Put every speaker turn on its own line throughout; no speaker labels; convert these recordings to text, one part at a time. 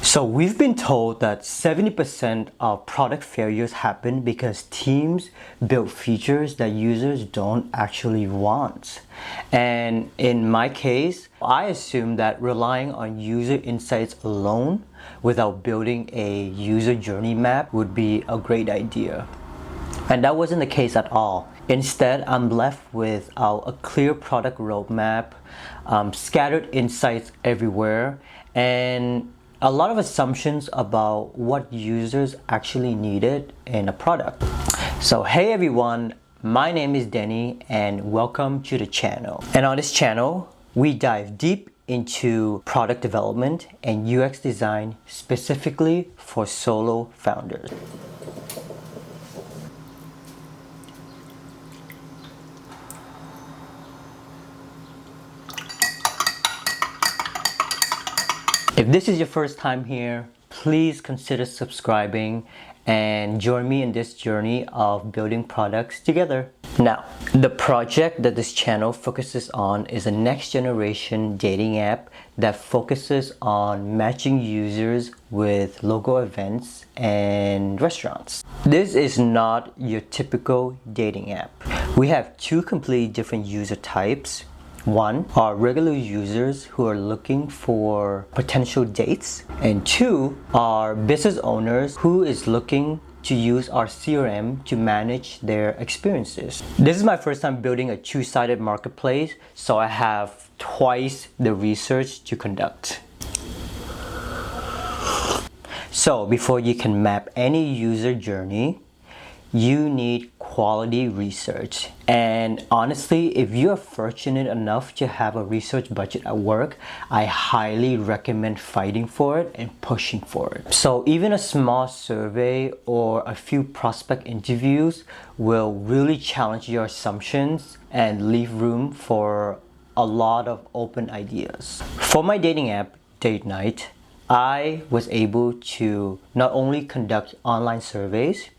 So we've been told that 70% of product failures happen because teams build features that users don't actually want. And in my case, I assume that relying on user insights alone without building a user journey map would be a great idea. And that wasn't the case at all. Instead, I'm left without a clear product roadmap, scattered insights everywhere, and a lot of assumptions about what users actually needed in a product. So hey everyone, my name is Denny and welcome to the channel. And on this channel, we dive deep into product development and UX design specifically for solo founders. If this is your first time here, please consider subscribing and join me in this journey of building products together. Now, the project that this channel focuses on is a next generation dating app that focuses on matching users with local events and restaurants. This is not your typical dating app. We have two completely different user types. One are regular users who are looking for potential dates, and two are business owners who is looking to use our CRM to manage their experiences. This is my first time building a two-sided marketplace, so I have twice the research to conduct. So before you can map any user journey, you need quality research. And honestly, if you are fortunate enough to have a research budget at work, I highly recommend fighting for it and pushing for it. So even a small survey or a few prospect interviews will really challenge your assumptions and leave room for a lot of open ideas. For my dating app, DateNight, I was able to not only conduct online surveys,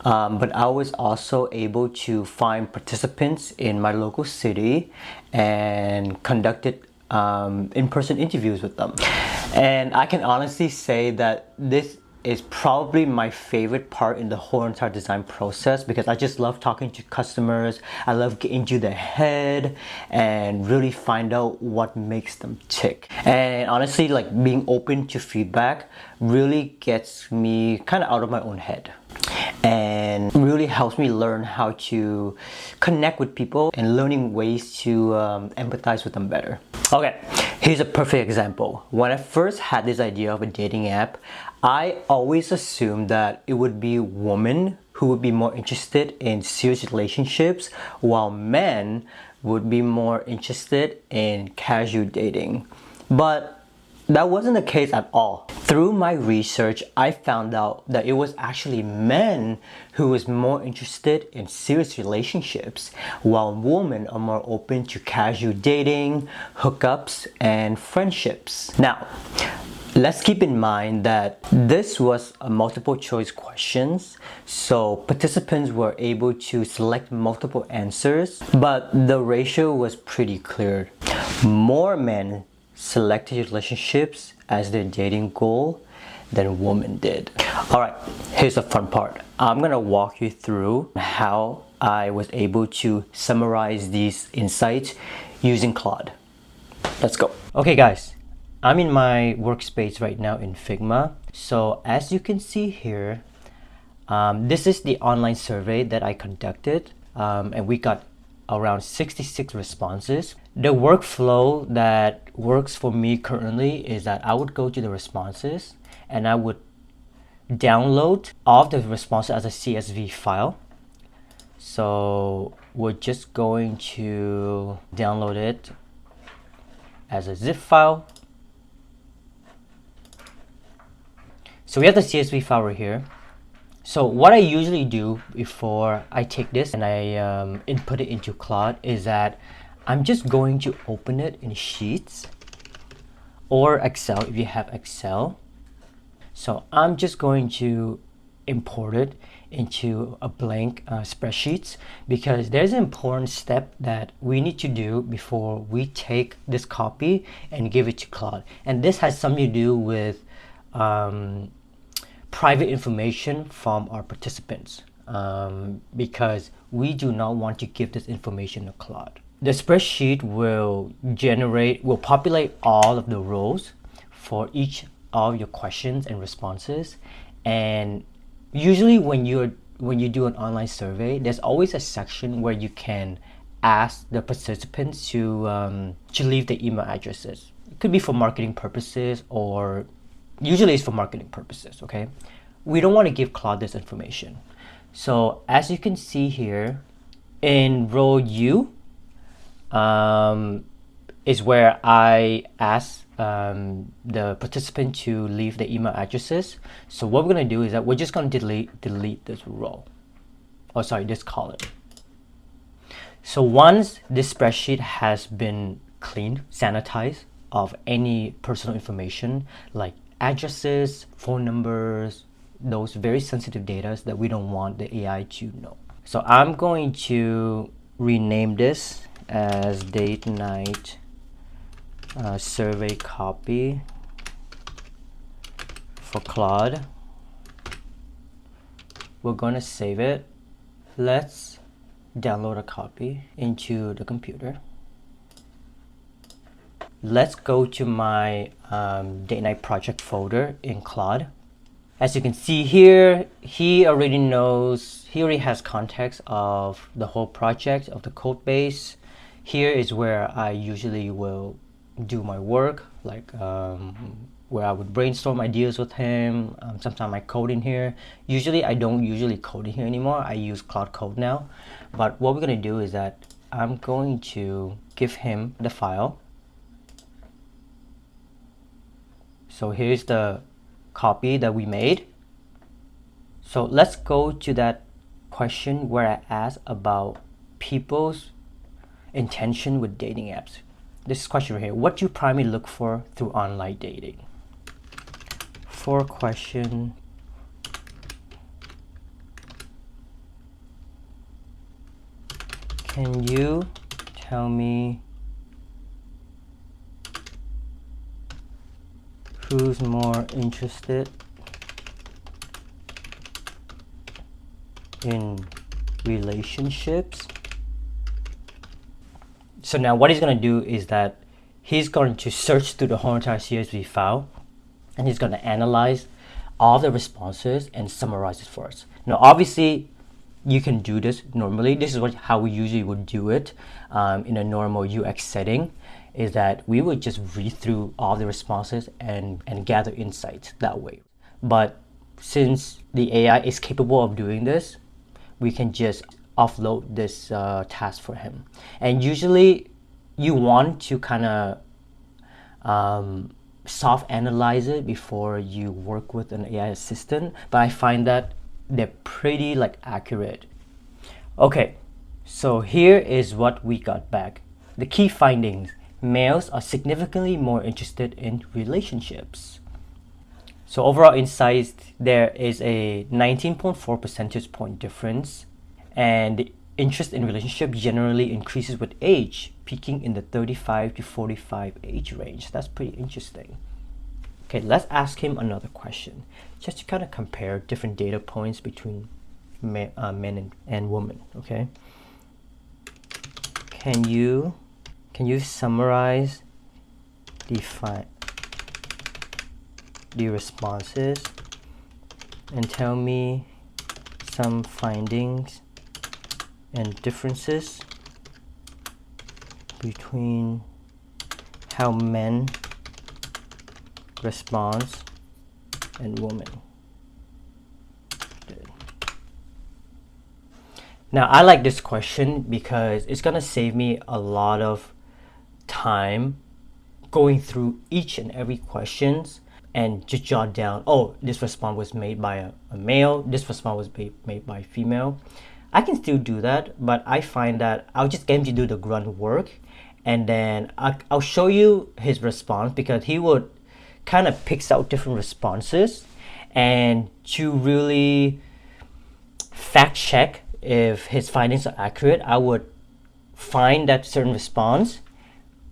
but I was also able to find participants in my local city and conducted in-person interviews with them. And I can honestly say that this is probably my favorite part in the whole entire design process, because I just love talking to customers. I love getting into their head and really find out what makes them tick. And honestly, like, being open to feedback really gets me kind of out of my own head and really helps me learn how to connect with people and learning ways to empathize with them better. Okay, here's a perfect example. When I first had this idea of a dating app, I always assumed that it would be women who would be more interested in serious relationships, while men would be more interested in casual dating. But that wasn't the case at all. Through my research, I found out that it was actually men who was more interested in serious relationships, while women are more open to casual dating, hookups, and friendships. Now, let's keep in mind that this was a multiple choice questions, so participants were able to select multiple answers, but the ratio was pretty clear. More men selected relationships as their dating goal than women did. Alright, here's the fun part. I'm gonna walk you through how I was able to summarize these insights using Claude. Let's go. Okay guys, I'm in my workspace right now in Figma. So as you can see here, this is the online survey that I conducted, and we got around 66 responses. The workflow that works for me currently is that I would go to the responses and I would download all of the responses as a CSV file. So we're just going to download it as a zip file. So we have the CSV file right here. So what I usually do before I take this and I input it into Claude is that I'm just going to open it in Sheets or Excel if you have Excel. So I'm just going to import it into a blank spreadsheet, because there's an important step that we need to do before we take this copy and give it to Claude. And this has something to do with private information from our participants, because we do not want to give this information to Claude. The spreadsheet will populate all of the rows for each of your questions and responses. And usually when you do an online survey, there's always a section where you can ask the participants to leave their email addresses. It could be for marketing purposes, or usually it's for marketing purposes, okay? We don't want to give Claude this information. So as you can see here, in row U is where I ask the participant to leave the email addresses. So what we're going to do is that we're just going to delete this row. Oh, sorry, this column. So once this spreadsheet has been cleaned, sanitized of any personal information like addresses, phone numbers, those very sensitive data that we don't want the AI to know. So I'm going to rename this as DateNight survey copy for Claude. We're going to save it. Let's download a copy into the computer. Let's go to my DateNight project folder in Claude. As you can see here, he already has context of the whole project, of the code base. Here is where I usually will do my work, like where I would brainstorm ideas with him. Sometimes I code in here. Usually I don't code in here anymore. I use Claude Code now. But what we're going to do is that I'm going to give him the file. So here's the copy that we made. So let's go to that question where I asked about people's intention with dating apps. This question right here: what do you primarily look for through online dating? For question, can you tell me who's more interested in relationships? So now what he's going to do is that he's going to search through the whole entire CSV file, and he's going to analyze all the responses and summarize it for us. Now obviously you can do this normally. This is how we usually would do it in a normal UX setting, is that we would just read through all the responses and gather insights that way. But since the AI is capable of doing this, we can just offload this task for him. And usually you want to kind of soft analyze it before you work with an AI assistant, but I find that they're pretty accurate. Okay, so here is what we got back. The key findings: males are significantly more interested in relationships. So overall insights, there is a 19.4 percentage point difference, and the interest in relationships generally increases with age, peaking in the 35 to 45 age range. That's pretty interesting. Okay, let's ask him another question, just to kind of compare different data points between men and women. Okay, can you summarize the responses and tell me some findings and differences between how men respond and women? Now I like this question because it's gonna save me a lot of time going through each and every questions and just jot down, oh, this response was made by a male, this response was made by a female. I can still do that, but I find that I'll just get him to do the grunt work, and then I'll show you his response, because he would kind of picks out different responses, and to really fact check if his findings are accurate, I would find that certain response,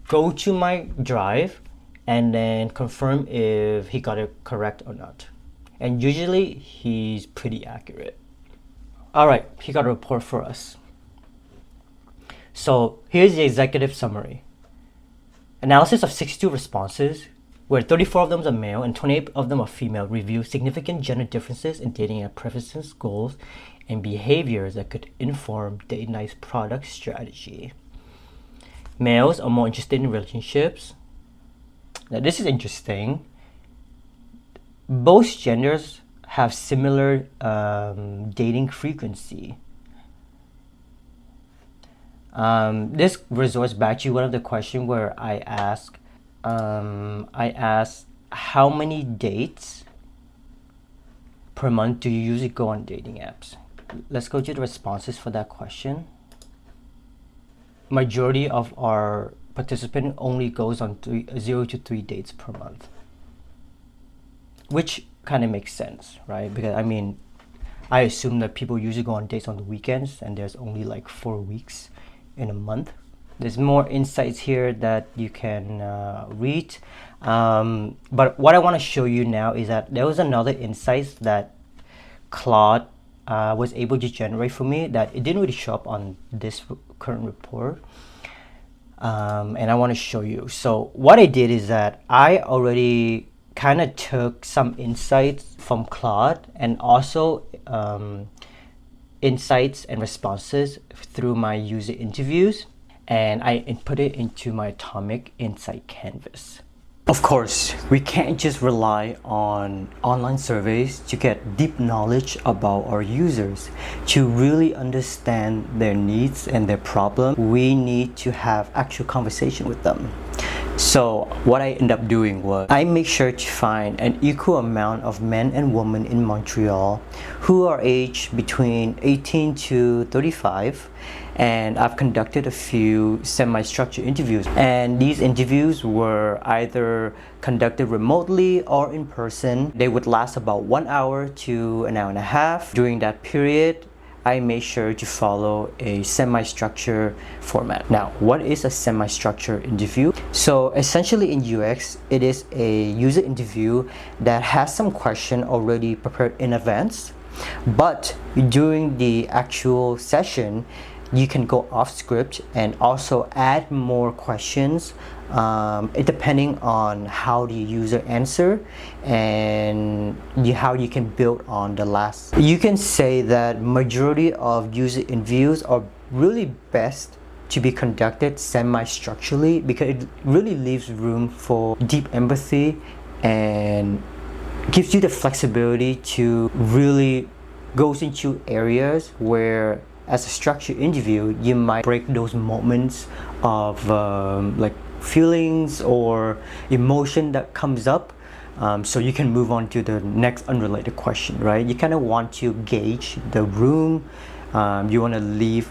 go to my drive, and then confirm if he got it correct or not. And usually he's pretty accurate. All right, he got a report for us. So here's the executive summary. Analysis of 62 responses, where 34 of them are male and 28 of them are female, review significant gender differences in dating app preferences, goals, and behaviors that could inform DateNight's product strategy. Males are more interested in relationships. Now this is interesting. Both genders have similar dating frequency. This resorts back to one of the questions where I asked how many dates per month do you usually go on dating apps? Let's go to the responses for that question. Majority of our participant only goes on 0 to 3 dates per month, which kind of makes sense, right? Because I mean, I assume that people usually go on dates on the weekends, and there's only like 4 weeks in a month. There's more insights here that you can read, but what I want to show you now is that there was another insight that Claude was able to generate for me that it didn't really show up on this current report, and I want to show you. So what I did is that I already kind of took some insights from Claude and also insights and responses through my user interviews, and I input it into my Atomic Insight Canvas. Of course, we can't just rely on online surveys to get deep knowledge about our users. To really understand their needs and their problem, we need to have actual conversation with them. So what I end up doing was I make sure to find an equal amount of men and women in Montreal who are aged between 18 to 35, and I've conducted a few semi-structured interviews, and these interviews were either conducted remotely or in person. They would last about 1 hour to an hour and a half. During that period, I made sure to follow a semi-structured format. Now, what is a semi-structured interview? So essentially in UX, it is a user interview that has some question already prepared in advance, but during the actual session, you can go off script and also add more questions depending on how the user answer and how you can build on the last. You can say that majority of user interviews are really best to be conducted semi-structurally because it really leaves room for deep empathy and gives you the flexibility to really go into areas where as a structured interview you might break those moments of like feelings or emotion that comes up, so you can move on to the next unrelated question, right? You kind of want to gauge the room. You want to leave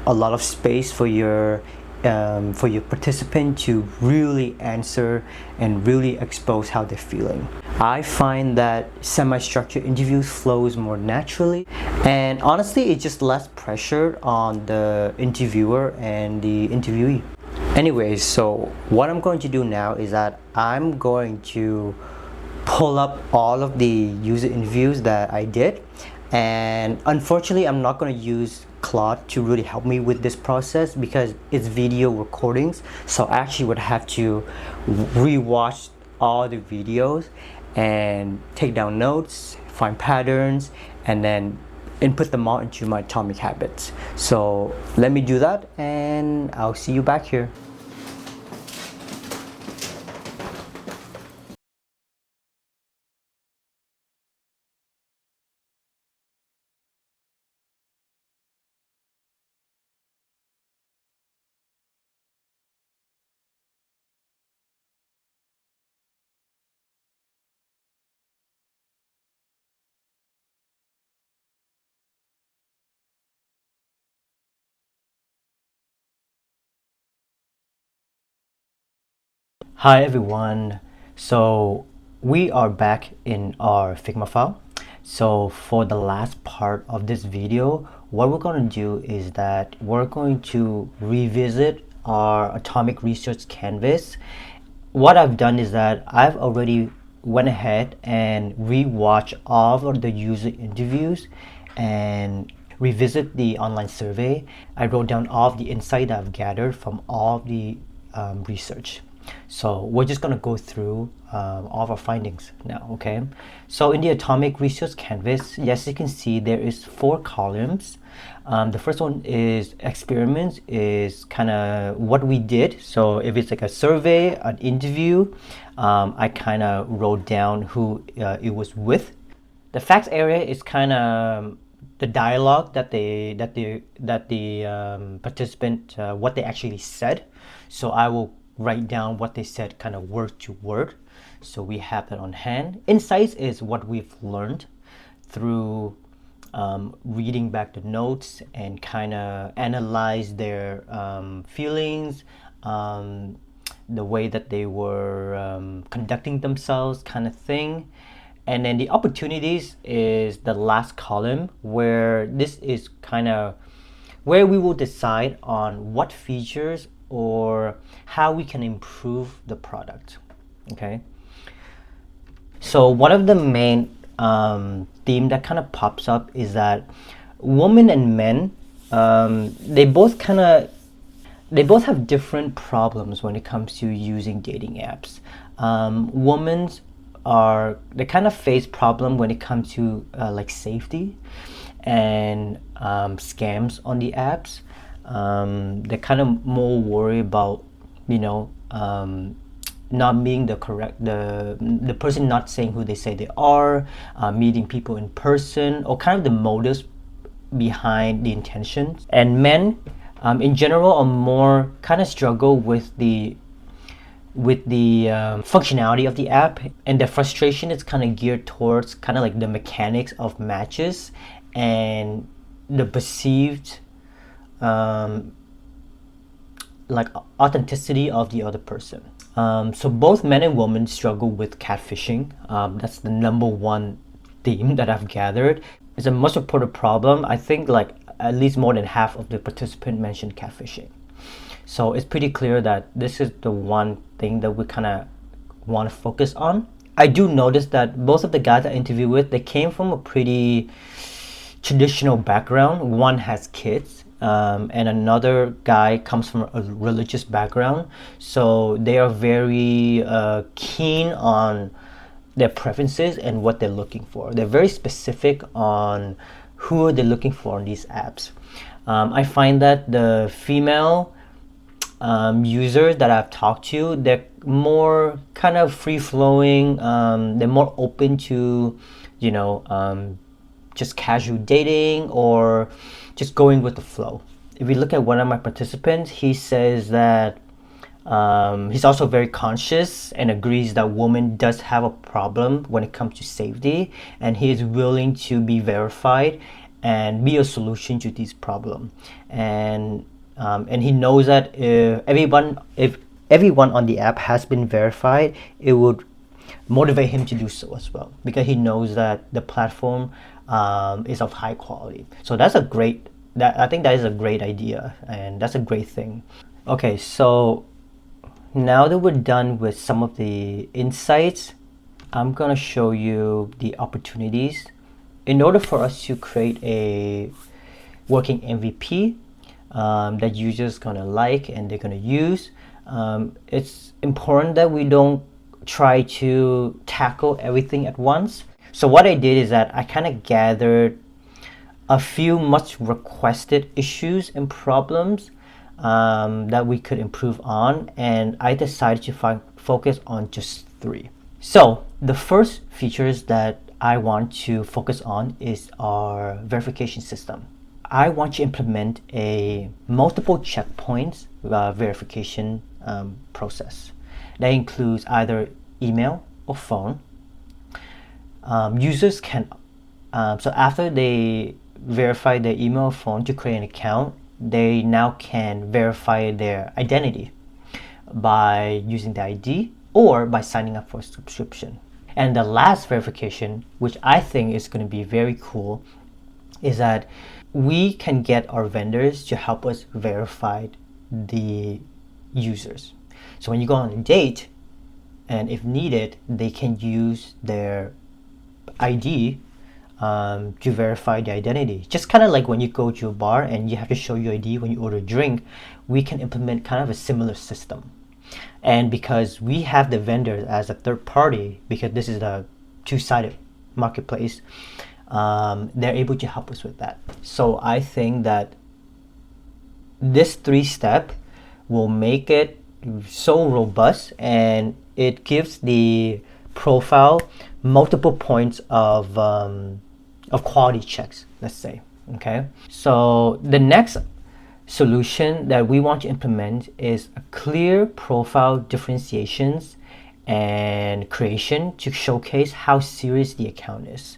a lot of space for your participant to really answer and really expose how they're feeling. I find that semi-structured interviews flows more naturally, and honestly it's just less pressure on the interviewer and the interviewee. Anyways, so what I'm going to do now is that I'm going to pull up all of the user interviews that I did, and unfortunately I'm not going to use Claude to really help me with this process because it's video recordings, so I actually would have to rewatch all the videos and take down notes, find patterns, and then input them all into my Atomic Habits. So let me do that and I'll see you back here. Hi everyone, so we are back in our Figma file. So for the last part of this video, what we're going to do is that we're going to revisit our Atomic Research Canvas what I've done is that I've already went ahead and rewatched all of the user interviews and revisit the online survey. I wrote down all of the insight that I've gathered from all of the research. So we're just going to go through all of our findings now, okay? So in the atomic research canvas, yes, you can see there is 4 columns. The first one is experiments, is kind of what we did. So if it's like a survey, an interview, I kind of wrote down who it was with. The facts area is kind of the dialogue that the participant what they actually said. So I will write down what they said kind of word to word. So we have that on hand. Insights is what we've learned through reading back the notes and kind of analyze their feelings, the way that they were conducting themselves, kind of thing. And then the opportunities is the last column, where this is kind of where we will decide on what features or how we can improve the product. Okay. So one of the main theme that kind of pops up is that women and men, they both have different problems when it comes to using dating apps. Women's they kind of face problem when it comes to like safety and scams on the apps. They're kind of more worried about, you know, not being the person not saying who they say they are, meeting people in person, or kind of the motives behind the intentions. And men, in general, are more kind of struggle with the functionality of the app, and the frustration is kind of geared towards kind of like the mechanics of matches and the perceived like authenticity of the other person. So both men and women struggle with catfishing. That's the number one theme that I've gathered. It's a most important problem. I think like at least more than half of the participants mentioned catfishing. So it's pretty clear that this is the one thing that we kind of want to focus on. I do notice that both of the guys I interviewed with, they came from a pretty traditional background. One has kids, and another guy comes from a religious background. So they are very keen on their preferences and what they're looking for. They're very specific on who they're looking for on these apps. I find that the female users that I've talked to, they're more kind of free-flowing. They're more open to, you know, just casual dating or just going with the flow. If we look at one of my participants, he says that he's also very conscious and agrees that women does have a problem when it comes to safety, and he is willing to be verified and be a solution to this problem. And he knows that if everyone on the app has been verified, it would motivate him to do so as well, because he knows that the platform is of high quality. So I think that is a great idea, and that's a great thing. Okay, so now that we're done with some of the insights, I'm gonna show you the opportunities. In order for us to create a working MVP that users gonna like and they're gonna use, it's important that we don't try to tackle everything at once. So what I did is that I kind of gathered a few much requested issues and problems that we could improve on, and I decided to focus on just 3. So the first features that I want to focus on is our verification system. I want to implement a multiple checkpoints verification process that includes either email or phone. Users can, so after they verify their email or phone to create an account, they now can verify their identity by using the ID or by signing up for a subscription. And the last verification, which I think is going to be very cool, is that we can get our vendors to help us verify the users. So when you go on a date, and if needed, they can use their ID to verify the identity. Just kind of like when you go to a bar and you have to show your ID when you order a drink, we can implement kind of a similar system. And because we have the vendor as a third party, because this is a two-sided marketplace, they're able to help us with that. So I think that this 3-step will make it so robust, and it gives the profile multiple points of quality checks, let's say. Okay, so the next solution that we want to implement is a clear profile differentiations and creation to showcase how serious the account is.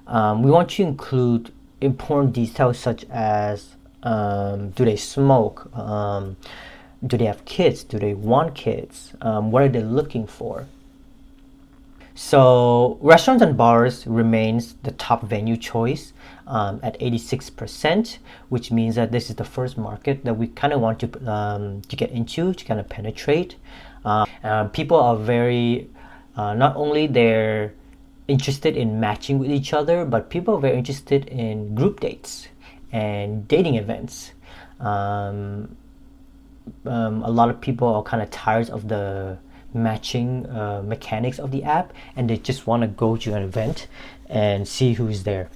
We want to include important details such as do they smoke, do they have kids, do they want kids, what are they looking for. So restaurants and bars remains the top venue choice at 86%, which means that this is the first market that we kind of want to get into, to kind of penetrate. People are very, not only they're interested in matching with each other, but people are very interested in group dates and dating events. A lot of people are kind of tired of the matching mechanics of the app, and they just want to go to an event and see who's there.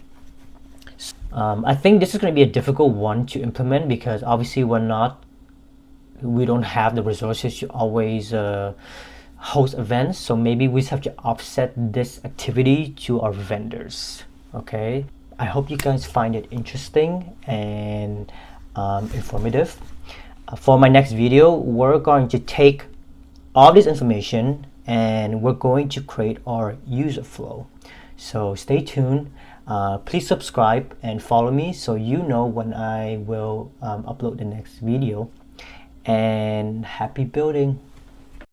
I think this is going to be a difficult one to implement because obviously we don't have the resources to always host events, so maybe we just have to offset this activity to our vendors. Okay, I hope you guys find it interesting and informative. For my next video, we're going to take all this information and we're going to create our user flow. So stay tuned. Please subscribe and follow me so you know when I will upload the next video. And happy building.